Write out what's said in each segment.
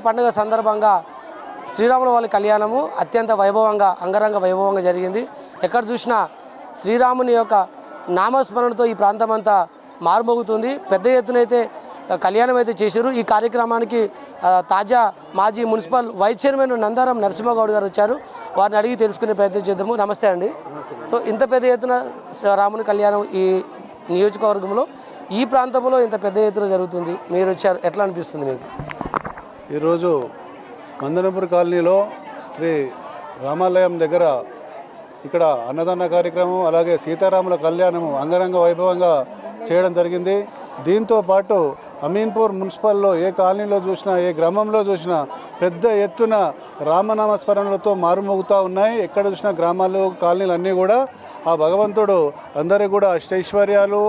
పండుగ సందర్భంగా శ్రీరాముల వారి కళ్యాణము అత్యంత వైభవంగా అంగరంగ వైభవంగా జరిగింది. ఎక్కడ చూసినా శ్రీరాముని యొక్క నామస్మరణతో ఈ ప్రాంతం అంతా మారుమోగుతుంది. పెద్ద ఎత్తున అయితే కళ్యాణం అయితే చేశారు. ఈ కార్యక్రమానికి తాజా మాజీ municipal vice chairman Nandaram Narasimha Goud గారు వచ్చారు. వారిని అడిగి తెలుసుకునే ప్రయత్నం చేద్దాము. నమస్తే అండి. సో ఇంత పెద్ద ఎత్తున రాముని కళ్యాణం ఈ నియోజకవర్గంలో ఈ ప్రాంతంలో ఇంత పెద్ద ఎత్తున జరుగుతుంది, మీరు వచ్చారు, ఎట్లా అనిపిస్తుంది మీకు? ఈరోజు మందనపూర్ కాలనీలో శ్రీ రామాలయం దగ్గర ఇక్కడ అన్నదాన కార్యక్రమం అలాగే సీతారాముల కళ్యాణము అంగరంగ వైభవంగా చేయడం జరిగింది. దీంతో పాటు అమీన్పూర్ మున్సిపల్లో ఏ కాలనీలో చూసినా ఏ గ్రామంలో చూసినా పెద్ద ఎత్తున రామనామస్మరణలతో మారుమోగుతూ ఉన్నాయి. ఎక్కడ చూసినా గ్రామాలు కాలనీలు అన్నీ కూడా ఆ భగవంతుడు అందరికీ కూడా అష్టైశ్వర్యాలు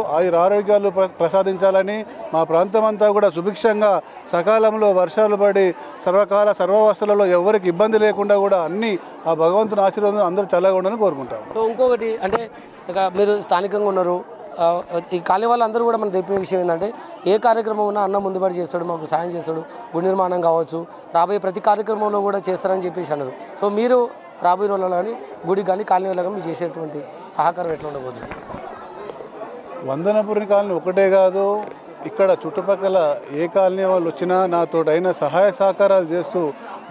ఆరోగ్యాలు ప్రసాదించాలని, మా ప్రాంతం అంతా కూడా సుభిక్షంగా సకాలంలో వర్షాలు పడి సర్వకాల సర్వవస్థలలో ఎవరికి ఇబ్బంది లేకుండా కూడా అన్నీ ఆ భగవంతుని ఆశీర్వాదం అందరూ చల్లగా ఉండాలని కోరుకుంటాం. ఇంకొకటి అంటే ఇక మీరు స్థానికంగా ఉన్నారు, ఈ కాలనీ వాళ్ళందరూ కూడా మనం చెప్పిన విషయం ఏంటంటే ఏ కార్యక్రమం ఉన్నా అన్న ముందుబడి చేస్తాడు, మాకు సాయం చేస్తాడు, గుడి నిర్మాణం కావచ్చు, రాబోయే ప్రతి కార్యక్రమంలో కూడా చేస్తారని చెప్పేసి అన్నారు. సో మీరు రాబోయే రోజుల్లో కానీ గుడి కానీ కాలనీ వాళ్ళ కానీ మీరు చేసేటువంటి సహకారం ఎట్లా ఉండబోతుంది? వందనపురి కాలనీ ఒకటే కాదు, ఇక్కడ చుట్టుపక్కల ఏ కాలనీ వాళ్ళు వచ్చినా నాతోటైన సహాయ సహకారాలు చేస్తూ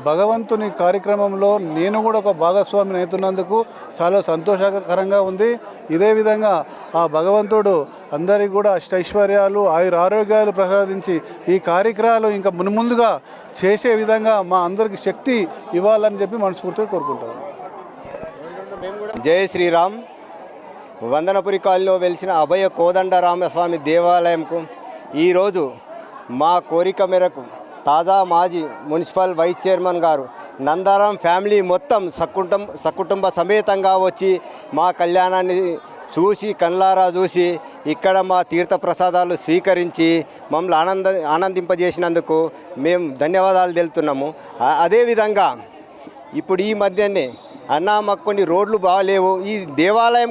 భగవంతుని కార్యక్రమంలో నేను కూడా ఒక భాగస్వామిని అవుతున్నందుకు చాలా సంతోషకరంగా ఉంది. ఇదే విధంగా ఆ భగవంతుడు అందరికీ కూడా అష్టైశ్వర్యాలు ఆరోగ్యాలు ప్రసాదించి ఈ కార్యక్రమాలు ఇంకా మున్ముందుగా చేసే విధంగా మా అందరికీ శక్తి ఇవ్వాలని చెప్పి మనస్ఫూర్తిగా కోరుకుంటాను. జై శ్రీరామ్. వందనపురి కాలనీలో వెలిసిన అభయ కోదండరామస్వామి దేవాలయంకు ఈరోజు మా కోరిక మేరకు తాజా మాజీ మున్సిపల్ వైస్ చైర్మన్ గారు నందారం ఫ్యామిలీ మొత్తం సకుటుంబ సమేతంగా వచ్చి మా కళ్యాణాన్ని చూసి కళ్ళారా చూసి ఇక్కడ మా తీర్థప్రసాదాలు స్వీకరించి మమ్మల్ని ఆనందింపజేసినందుకు మేము ధన్యవాదాలు తెలుపుతున్నాము. అదేవిధంగా ఇప్పుడు ఈ మధ్యనే అన్న మాకు కొన్ని రోడ్లు బాగాలేవు, ఈ దేవాలయం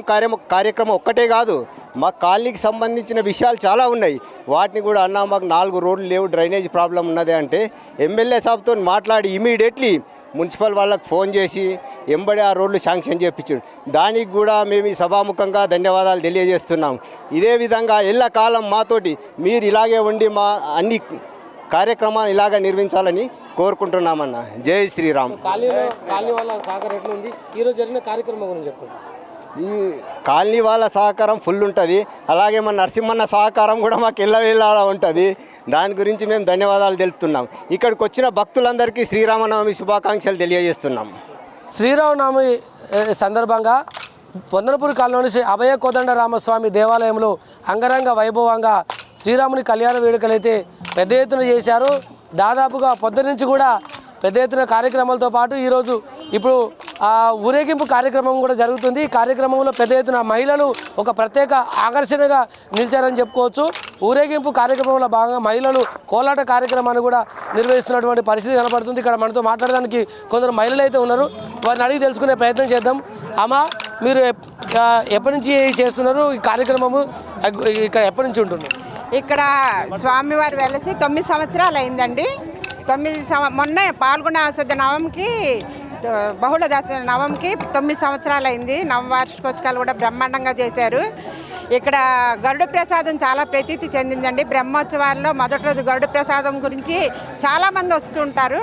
కార్యక్రమం ఒక్కటే కాదు, మా కాలనీకి సంబంధించిన విషయాలు చాలా ఉన్నాయి, వాటిని కూడా అన్న మాకు 4 రోడ్లు లేవు, డ్రైనేజ్ ప్రాబ్లం ఉన్నది అంటే ఎమ్మెల్యే సాబ్తో మాట్లాడి ఇమీడియట్లీ మున్సిపల్ వాళ్ళకి ఫోన్ చేసి ఎంబడి ఆ రోడ్లు శాంక్షన్ చేయించాడు. దానికి కూడా మేము ఈ సభాముఖంగా ధన్యవాదాలు తెలియజేస్తున్నాం. ఇదే విధంగా ఎల్లకాలం మాతోటి మీరు ఇలాగే ఉండి మా అన్ని కార్యక్రమాలు ఇలాగ నిర్వహించాలని కోరుకుంటున్నామన్న. జై శ్రీరామ్. ఈ కాలనీ వాళ్ళ సహకారం ఫుల్ ఉంటుంది, అలాగే మన నరసింహన్న సహకారం కూడా మాకు ఎల్లవేళలా ఉంటుంది. దాని గురించి మేము ధన్యవాదాలు తెలుపుతున్నాం. ఇక్కడికి వచ్చిన భక్తులందరికీ శ్రీరామనవమి శుభాకాంక్షలు తెలియజేస్తున్నాం. శ్రీరామనవమి సందర్భంగా వందనపూర్ కాలనీలోని శ్రీ అభయ కోదండరామస్వామి దేవాలయంలో అంగరంగ వైభవంగా శ్రీరాముని కళ్యాణ వేడుకలైతే పెద్ద ఎత్తున చేశారు. దాదాపుగా పొద్దున్న నుంచి కూడా పెద్ద ఎత్తున కార్యక్రమాలతో పాటు ఈరోజు ఇప్పుడు ఊరేగింపు కార్యక్రమం కూడా జరుగుతుంది. ఈ కార్యక్రమంలో పెద్ద ఎత్తున మహిళలు ఒక ప్రత్యేక ఆకర్షణగా నిలిచారని చెప్పుకోవచ్చు. ఊరేగింపు కార్యక్రమంలో భాగంగా మహిళలు కోలాట కార్యక్రమాన్ని కూడా నిర్వహిస్తున్నటువంటి పరిస్థితి కనపడుతుంది. ఇక్కడ మనతో మాట్లాడడానికి కొందరు మహిళలు అయితే ఉన్నారు, వారిని అడిగి తెలుసుకునే ప్రయత్నం చేద్దాం. అమ్మ, మీరు ఎప్పటి నుంచి చేస్తున్నారు ఈ కార్యక్రమము? ఇక్కడ ఎప్పటి నుంచి ఉంటున్నారు? ఇక్కడ స్వామివారు వెలసి 9 సంవత్సరాలు అయిందండి. మొన్న పాల్గొన శుద్ధ నవంకి బహుళ దశ నవంకి 9 సంవత్సరాలు అయింది. నవవార్షికోత్సవాలు కూడా బ్రహ్మాండంగా చేశారు. ఇక్కడ గరుడ ప్రసాదం చాలా ప్రతీతి చెందిందండి. బ్రహ్మోత్సవాల్లో మొదటి రోజు గరుడ ప్రసాదం గురించి చాలామంది వస్తుంటారు.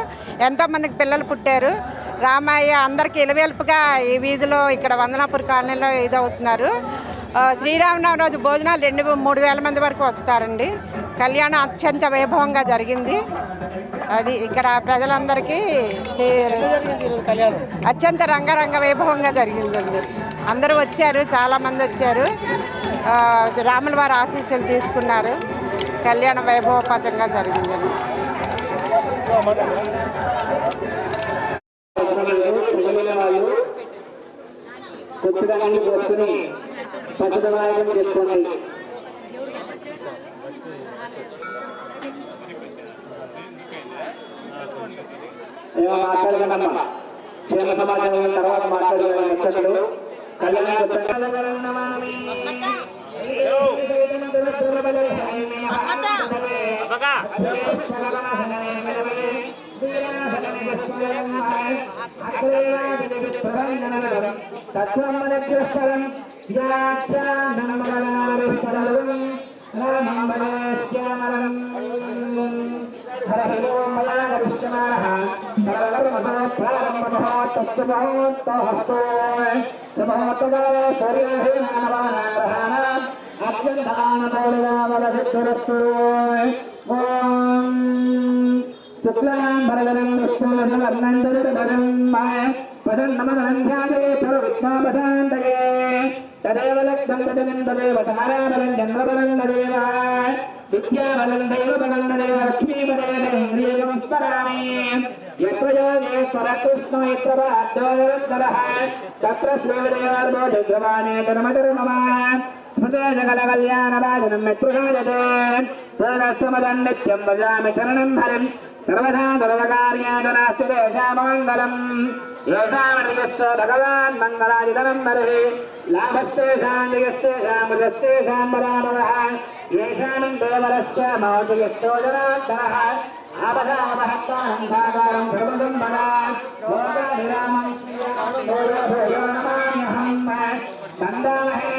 ఎంతోమందికి పిల్లలు పుట్టారు. రామయ్య అందరికీ ఇలవేల్పుగా ఈ వీధిలో ఇక్కడ వందనాపూర్ కాలనీలో ఇదవుతున్నారు. శ్రీరామనవమి రోజు భోజనాలు 2-3 వేల మంది వరకు వస్తారండి. కళ్యాణం అత్యంత వైభవంగా జరిగింది. అది ఇక్కడ ప్రజలందరికీ అత్యంత రంగరంగ వైభవంగా జరిగిందండి. అందరూ వచ్చారు, చాలామంది వచ్చారు. రాముల వారి ఆశీస్సులు తీసుకున్నారు. కళ్యాణం వైభవపతంగా జరిగిందండి. మాట్లాడగలమ్మా క్షేమ సమాచారం తర్వాత మాట్లాడగల ముచ్చట్లు కళ్యాణ सर्वदा सर्वकार्यादनास्तिरेषामङ्गलम् येषामनिजस्य भगवान् मङ्गलादितरं नरः लाभस्तेषां जगस्तेषां मृगस्तेषां वरामवः येषां देवरस्य मौजयस्तो जनार्दनः आपदामहत्तारं साकारं सर्वदं वदा लोकाभिरामं श्रीरामो नमाम्यहं वन्दामहे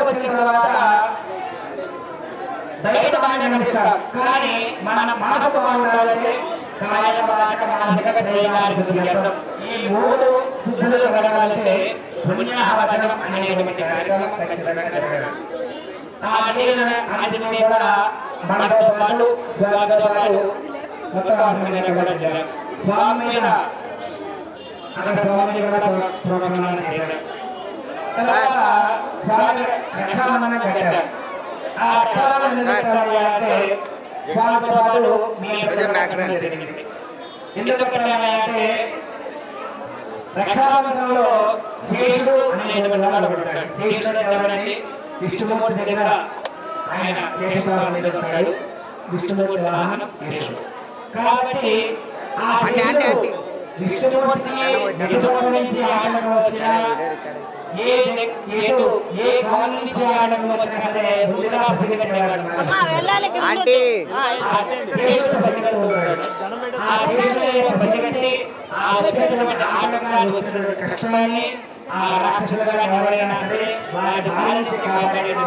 వచ్చిన తర్వాత బయట బాగా నడుస్తారు కానీ మన మనసు బాగుండాలంటే కాయ వాచక మానసిక దైవాల శుద్ధి చేద్దాం. ఈ మూడు శుద్ధులు కలగాలంటే పుణ్యాహవచనం అనేటువంటి కార్యక్రమం ఖచ్చితంగా జరగాలి. ఆ అది కూడా మనతో పాటు స్వామితో పాటు మొత్తం కూడా చేయాలి. స్వామి మీద అక్కడ స్వామి కూడా ప్రోగ్రాం చేశారు. తర్వాత స్వామి రక్షాబంధనం కట్టారు. ఆ రక్షాబంధనం అంటే స్వామితో పాటు ఎందుకంటే రక్షాబంధనంలో శేషుడు అనేటువంటి వాడు ఉంటాడు. శేషుడు ఎవరంటే విష్ణుమూర్తి దగ్గర ఆయన శేషుడు ఉంటాడు. విష్ణుమూర్తి వాహనం శేషుడు కాబట్టి ఆ విష్ణుమూర్తిని ఎటువంటి నుంచి ఆటకు వచ్చినా ఏ కాలం నుంచి ఆటకు వచ్చినా సరే ముందుగా పసిగట్టేవాడు. ఆ పసిగట్టి ఆ వచ్చినటువంటి ఆటంకాలు వచ్చినటువంటి కష్టాన్ని ఆ రాక్షసులుగా ఎవరైనా సరే వారి భారించి కాపాడేది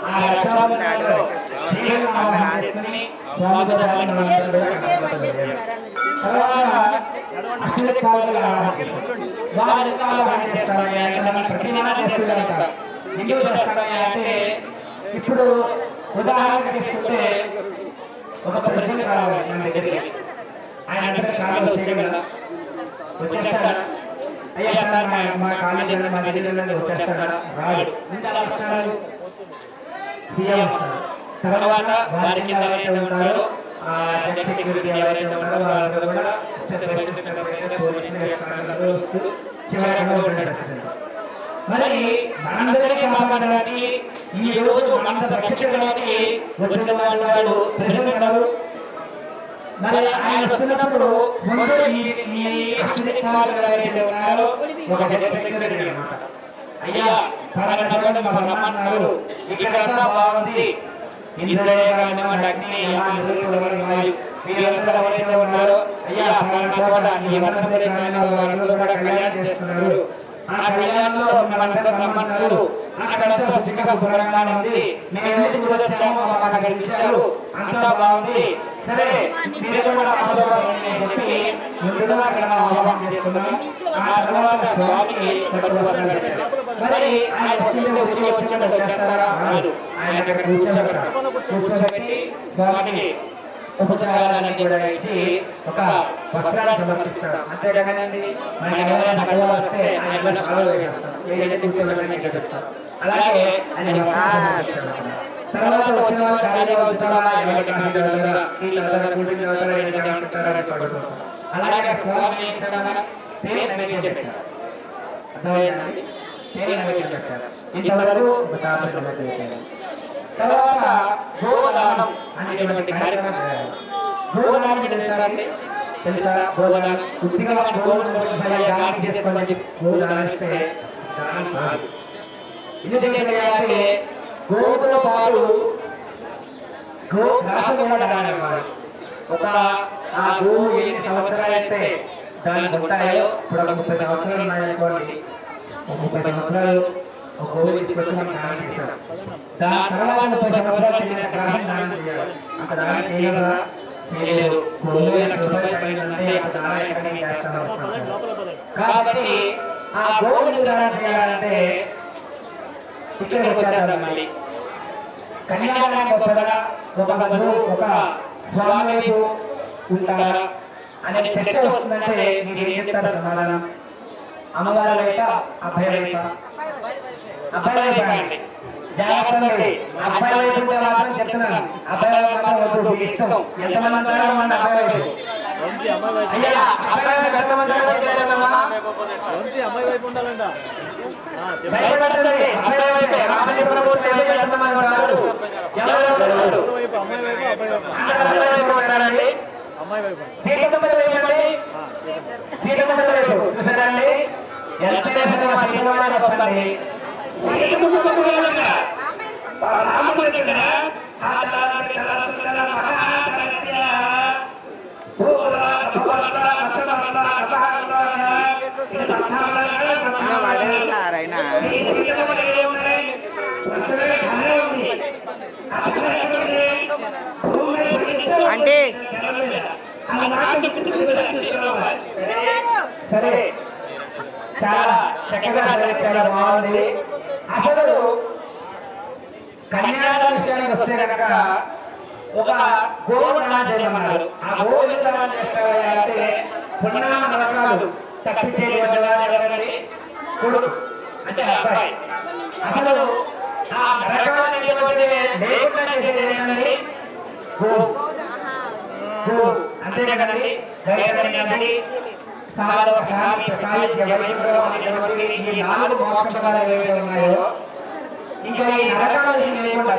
ఆ రక్షాబంధనాలు ఎందుకు చేస్తారంటే ఇప్పుడు ఉదాహరణకు తీసుకుంటే ఒక ప్రెసిడెంట్ రావాలి మన దగ్గరికి, ఆయన అంటే కాదు వచ్చేయగలరా? వచ్చేస్తాడా? అయ్యా సార్ మా కాలేజీలో మా జిల్లాలో వచ్చేస్తాడా? రాడు. ఎంత వస్తాడు? సీఎం వస్తాడు. తర్వాత వారి కింద ఎవరైతే ఉంటారో ఆ జెడ్ సెక్యూరిటీ ఎవరైతే ఉంటారో వాళ్ళందరూ కూడా స్టెప్ బై స్టెప్ పోలీసులు వేసుకుంటారు, వస్తూ చివరిగా ఉంటుంది. మరి మనందరినీ కాపాడడానికి ఈ రోజు మనంత రక్షించడానికి వచ్చిన వాళ్ళు ప్రెసిడెంట్ గారు. మరి ఆయన వస్తున్నప్పుడు ముందు ఈ అశ్విని కుమార్ గారు ఎవరైతే ఉన్నారో ఒక జెడ్ సెక్యూరిటీ అన్నమాట. అయ్యా పలానా చోట మా రమ్మన్నారు, ఇక్కడంతా బాగుంది, ఇంద్రుడే కానివ్వండి, అగ్ని మీరందరూ ఎవరైతే ఉన్నారో అయ్యా పలానా చోట ఈ వనపతి వాళ్ళందరూ కూడా కళ్యాణం చేస్తున్నారు, ఆ కళ్యాణంలో మనందరూ రమ్మన్నారు, అక్కడంతా శుచిగా శుభ్రంగా ఉంది, మేము చూడొచ్చాము, మాకు గెలిచారు, అంతా బాగుంది, సరే మీరు కూడా ఆహ్వానం చెప్పి ముందుగా అక్కడ ఆహ్వానం చేసుకున్నాం. ఆ తర్వాత స్వామికి పట్టుబడుతున్నాడు. మరి ఆయన వచ్చినట్టు చేస్తారా? కాదు. ఆయన అక్కడ కూర్చోబెట్టి స్వామికి ఉపచారాన్ని కూడా ఇచ్చి ఒక వస్త్రాన్ని సమర్పిస్తాడు. అంతేకాదండి మనకి ఎవరైనా కళ వస్తే ఆయన ఫాలో చేస్తాం, ఏదైతే కూర్చోబెట్టని గెలుస్తాం. అలాగే ఆయన తర్వాత వచ్చిన వాళ్ళు ఖాళీగా ఉంచుతారా, ఎవరికి అలాగే స్వామి పేరు నైవేద్యం పెట్టారు. అర్థమైందండి? పేరు నైవేద్యం పెట్టారు. ఇంతవరకు తర్వాత గోదానం అనేటువంటి కార్యక్రమం చేయాలి. గోదానం తెలుసా అండి? తెలుసా? గోదానం కొద్దిగా గోదానం చేసుకోవాలి. గోదానం ఇస్తే దానం కాదు. ఎందుకంటే గోవుతో పాటు గ్రాసం కూడా దానం కాదు. ఒక ఆ గోవు ఎన్ని సంవత్సరాలు అయితే దానికి ఉంటాయో, ఇప్పుడు ఒక 30 సంవత్సరాలు ఉన్నాయనుకోండి, 30 సంవత్సరాలు ఒక గోవు తీసుకొచ్చి మనం దానం చేశారు. దాని తర్వాత 30 సంవత్సరాలు తిరిగిన గ్రాసం దానం చేయాలి. అంత దానం చేయగలరా? చేయలేదు. గోవు అంటే ఆ దానం ఎక్కడ చేస్తాం. కాబట్టి ఆ గోవుని దానం చేయాలంటే ఇక్కడికి వచ్చారు. మళ్ళీ కన్యాదానం గొప్పదా, ఒక స్వామి వైపు ఉంటారా అనే చర్చ వస్తుందంటే మీరు ఏం చెప్తారు సమాధానం? అమ్మవారి వైపు, అబ్బాయి వైపు? అబ్బాయి వైపు అండి. జాగ్రత్త, అబ్బాయి వైపు ఉంటే మాత్రం చెప్తున్నాను, అబ్బాయి వైపు మాత్రం వద్దు, ఇష్టం. ఎంతమంది అంటారో మన అబ్బాయి వైపు? అయ్యా అబ్బాయి వైపు ఎంతమంది ఉండాలంట. భయపడండి, అబ్బాయి వైపే. రామచంద్రమూర్తి వైపు ఎంతమంది ఉన్నారు? సీతమ్మ వైపు, సీతమ్మ వైపు చూసారండి. ఎంత సీతమ్మ చెప్పండి. అంటే సరే, చాలా చక్కగా చాలా బాగుంది. అసలు కన్యాదాన విషయానికి వస్తే కనుక ఒక గోవు దానం చేయమన్నారు. ఆ గోవు దానం చేస్తారా అంటే పుణ్యామ నరకాలు తప్పించేటువంటి వారు ఎవరండి? కొడుకు అంటే అబ్బాయి. అసలు ఆ నరకాలు లేకుండా చేసేది ఏంటండి? గోవు. అంతే కదండి. సాహిత్య వైద్యం అనేటువంటి ఈ 4 మోక్ష పదాలు ఏవైతే ఉన్నాయో, ఇంకా ఈ నరకాలు లేకుండా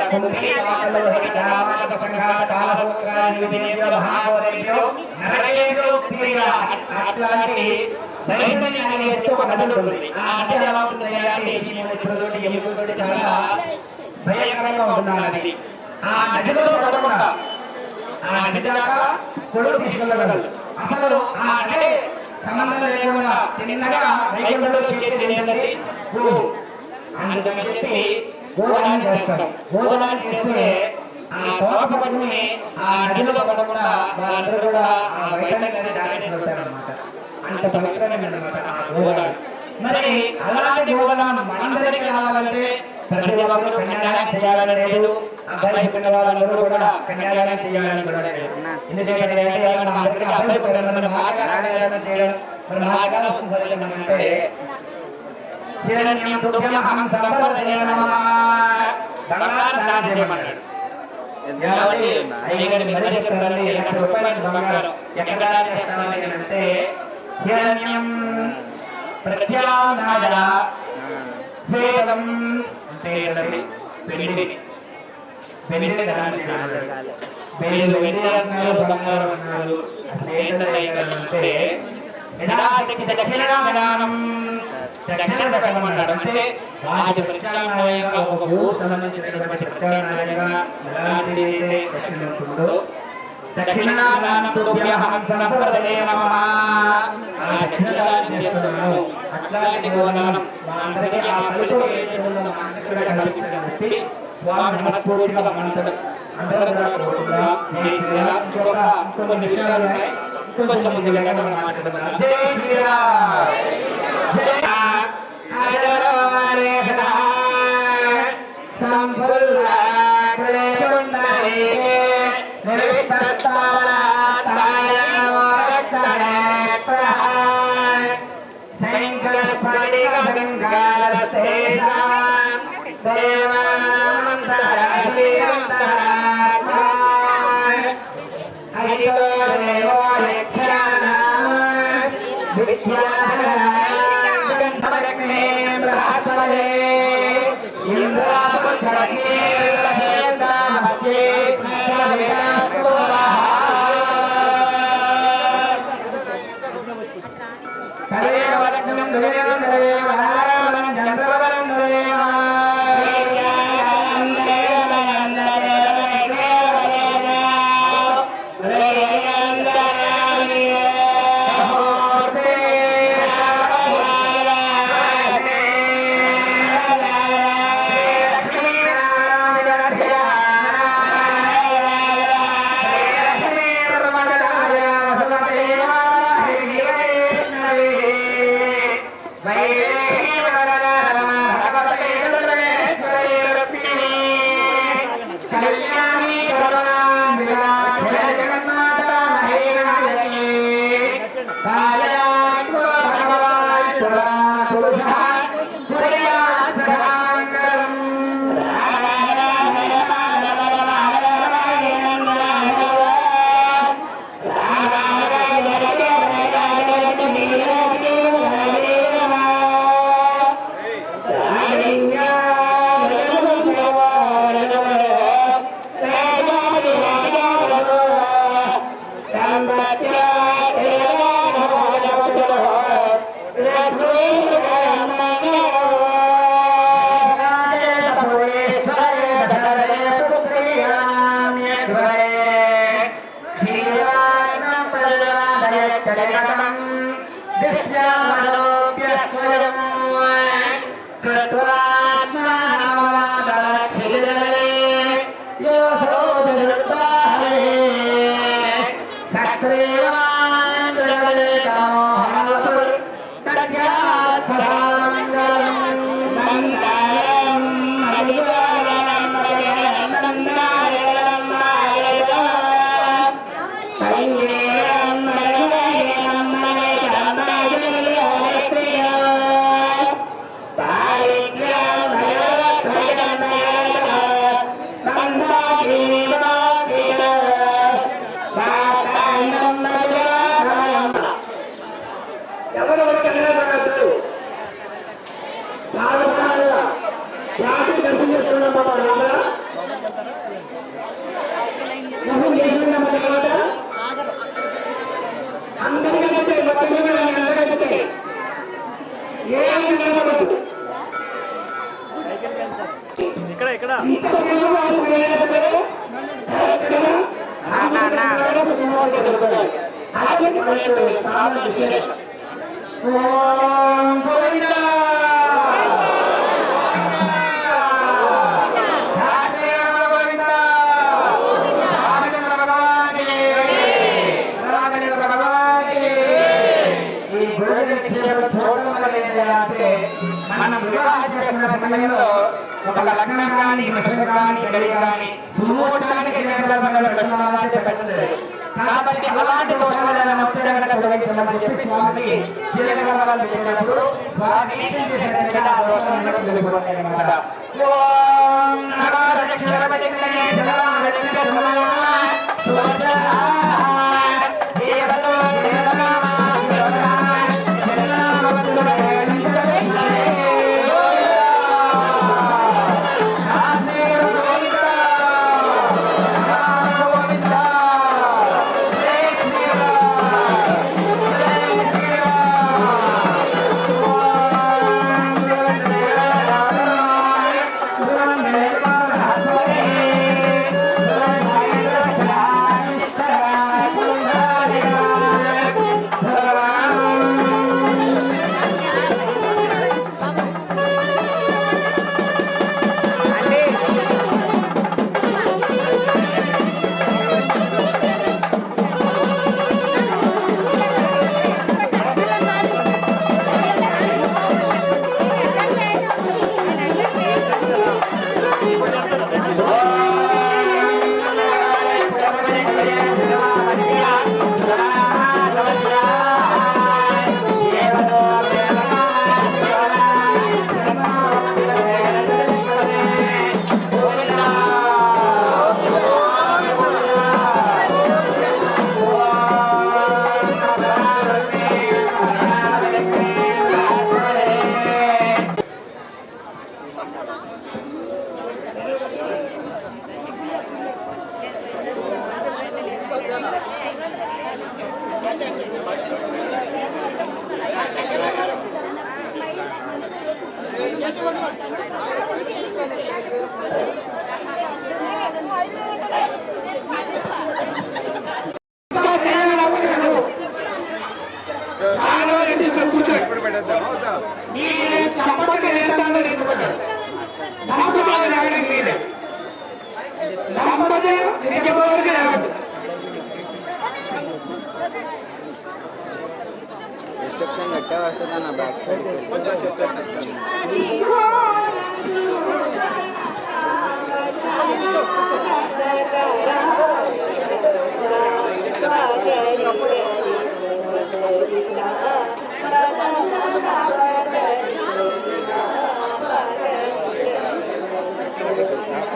అట్లాంటి దైవని అనే ఒక నది ఉంటుంది. ఆ నది ఎలా ఉంటుంది అంటే చీమలతోటి ఎలుకలతోటి చాలా భయంకరంగా ఉంటుంది ఆ నది. ఆ నదిలో పడకుండా ఆ నది దాకా కొడుకు తీసుకెళ్ళగలరు. అసలు ఆ నది సంబంధం లేకుండా చిన్నగా వైకుంఠంలో చేసేది ఏంటంటే గోవు. అందుకని చెప్పి గోదానం చేస్తారు. గోదానం చేస్తే ఆ తోక పట్టుకుని ఆ నదిలో పడకుండా వాళ్ళందరూ కూడా ఆ వైకుంఠాన్ని దాటేసి వెళ్తారన్నమాట. అంత పవిత్రమైనదన్నమాట ఆ గోదానం. మరి అలాంటి గోదానం మనందరికీ కావాలంటే ప్రతి ఒక్కరు కన్యాదానం చేయాలని లేదు. అబ్బాయి పుట్టిన వాళ్ళందరూ కూడా కన్యాదానం చేయాలని కూడా ఎందుకంటే మన అందరికీ అబ్బాయి పుట్టిన మన కన్యాదానం చేయడం మన మార్గాలు వస్తుంది అంటే హిరణ్యం తుభ్యమహం సంప్రదయ నమః బంగారం దానం చేయమన్నాడు. కాబట్టి అయ్యగారి మరి చెప్తారండి 1,00,000 రూపాయలు బంగారం ఎక్కడ దానం చేస్తామని అంటే హిరణ్యం ప్రత్యామ్నాయ శ్వేతం అంటే వెండి దానం చేయాలి. వెండి అన్నారు బంగారం అన్నారు అసలు ఏంటంటే యథాశక్తి దక్షిణాదానం దక్షిణ పెట్టమన్నాడు. అంటే వాటి ప్రత్యామ్నాయంగా ఒక ఊరు సంబంధించినటువంటి ప్రత్యామ్నాయంగా ఎలాంటిది దక్షిణ ఉంటుందో దక్షిణాదానం తుభ్యహం సంప్రదయ నమః ఆ దక్షిణదానం చేస్తున్నాను. అట్లాంటి గోదానం మా అందరికీ ఆ ఫలితం ఏదైనా మా అందరికీ కలిగించబట్టి స్వామి మనస్ఫూర్తిగా మనందరం అందరూ కూడా కోరుకుందాం. జై శ్రీరామ్. ఇంకొక విషయాలు ఉన్నాయి, ఇంకొంచెం ముందుగా మనం మాట్లాడుకుందాం. జై శ్రీరామ్. జై మనం వివాహం చేసుకున్న సమయంలో ఒక లగ్నం కానీ మిషన్ కానీ పెళ్లి కానీ సుమూర్తానికి సందర్భంలో పెట్టాలంటే పెట్టలేదు. కాబట్టి అలాంటి దోషాలను తొలగించమని చెప్పి స్వామికి జీలకర్రలు పెట్టినప్పుడు స్వామి చేసేటట్టుగా ఆ దోషాలను తొలగిపోతాయి అన్నమాట. ఓం నమో రక్షరపతిగ్నే సదారక్ష జీవతో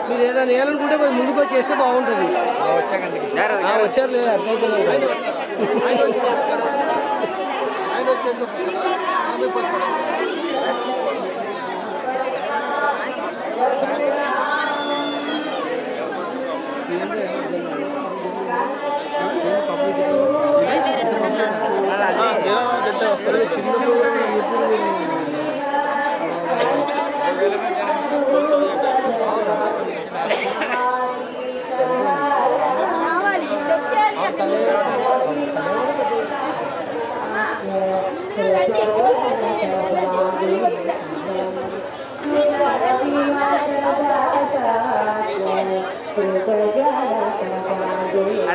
మీరు ఏదైనా వేయాలనుకుంటే కొంచెం ముందుకు వచ్చేస్తే బాగుంటుంది. వచ్చారు లేదా అర్థమైపోయింది.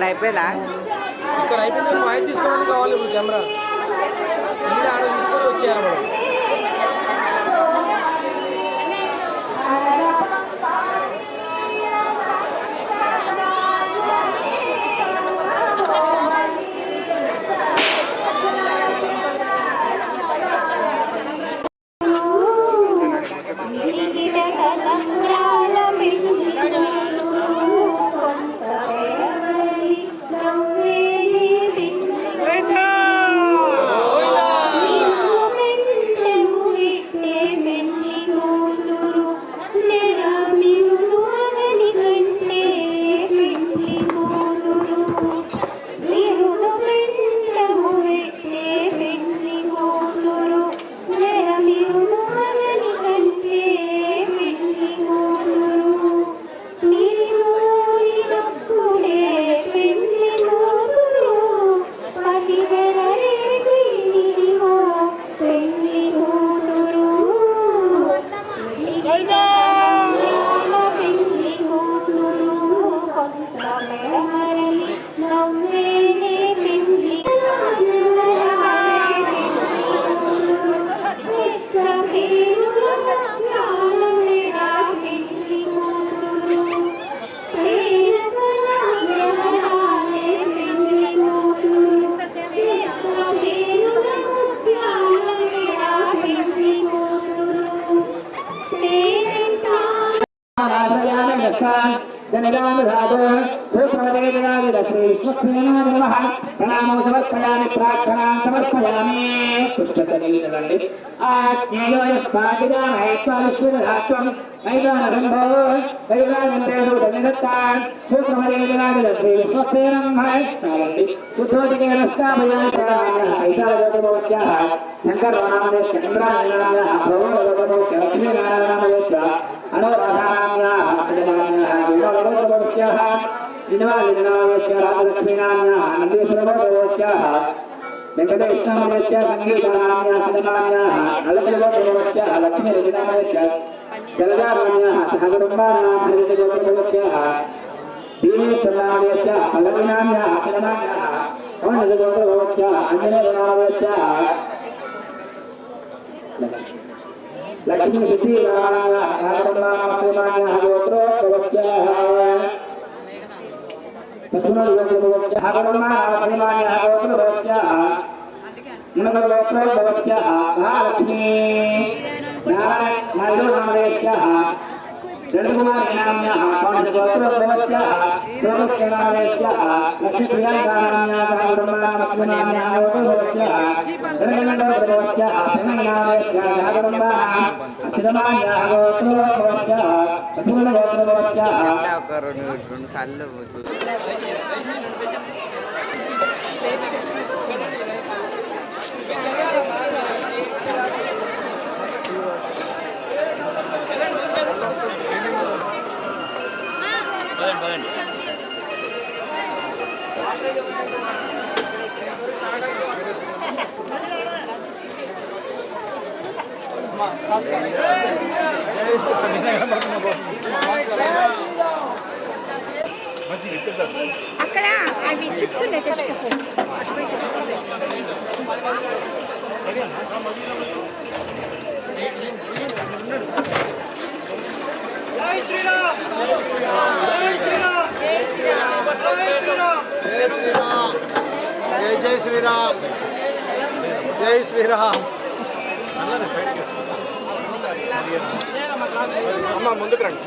అయిపోయిందా? ఇక్కడ అయిపోయింది. వాయిస్ తీసుకోవడానికి కావాలి ఇప్పుడు కెమెరా. ఆడ తీసుకొని వచ్చేయాలి మనం. जनिदानुराधो सुप्रवदेदयादिद श्री विश्वक्सेनाय नमः प्रणामो समर्पयामि प्रार्थनां समर्पयामि पुष्पतनीचलंడి आज्ञेयो यस्मादिदानैत्वाविश्वधात्वं नैदानसम्भवो दैवानन्तेषु धन्यदत्तान् सुप्रवदेदयादिद श्री विश्वक्सेनमः चालंడి सुधोतिकेन स्थापयामि प्राणायाः ऐशावतमोस्याः शङ्करनामदेस्य इन्द्रायणाम्याः भगवतमोस्याः लक्ष्मीनारायणामदेस्य अनोराधानाम्याः सजनाम्याः विष्णुवतमोस्याः श्रीनिवासनामदेस्य राजलक्ष्मीनाम्याः नन्दीश्वरवतमोस्याः वेङ्कटेशनामदेस्य सङ्गीतानाम्याः सजनाम्याः नलजवतमोस्याः लक्ष्मीरजनामदेस्य जलजानाम्याः सहकुटुम्बानां हरिजगोत्रमोस्याः दीनेश्वरनामदेस्य पल्लवीनाम्याः सजनाम्याः कौण्डजगोत्रमोस्याः अञ्जनेयनामदेस्य लक्ष्मी सुचीराम्याः सहकुटुम्बानां गोत्रोद्भवस्याः पशुनगोत्रमोस्याः कुटुम्बानां गोत्रोद्भवस्याः नमगोत्रोद्भवस्याः महालक्ष्मी नारायणनामदेस्याः नन्दकुमारीनाम्याः कौण्डजगोत्रोद्भवस्याः सोमस्कनामदेस्याः लक्ष्मीप्रियङ्कानाम्याः कुटुम्बानां गोत्रोद्भवस्याः धनगणगोत्रोद्भवस्याः प्रेमनामदेस्याः कुटुम्बानां असिधमान्याः गोत्रोद्भवस्याः पशुनगोत्रोद्भवस्याः అక్కడ అవి చిప్స్ ఉన్నాయి తెచ్చుకోపో జై శ్రీరామ్ జై శ్రీరామ్ జై శ్రీరామ్ జై శ్రీరామ్ జై శ్రీరామ్ జై శ్రీరామ్ అమ్మ ముందుకు రండి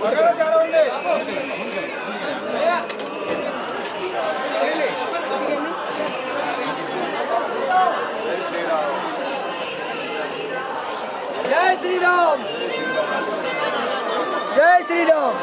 జై శ్రీరామ్ జై శ్రీరామ్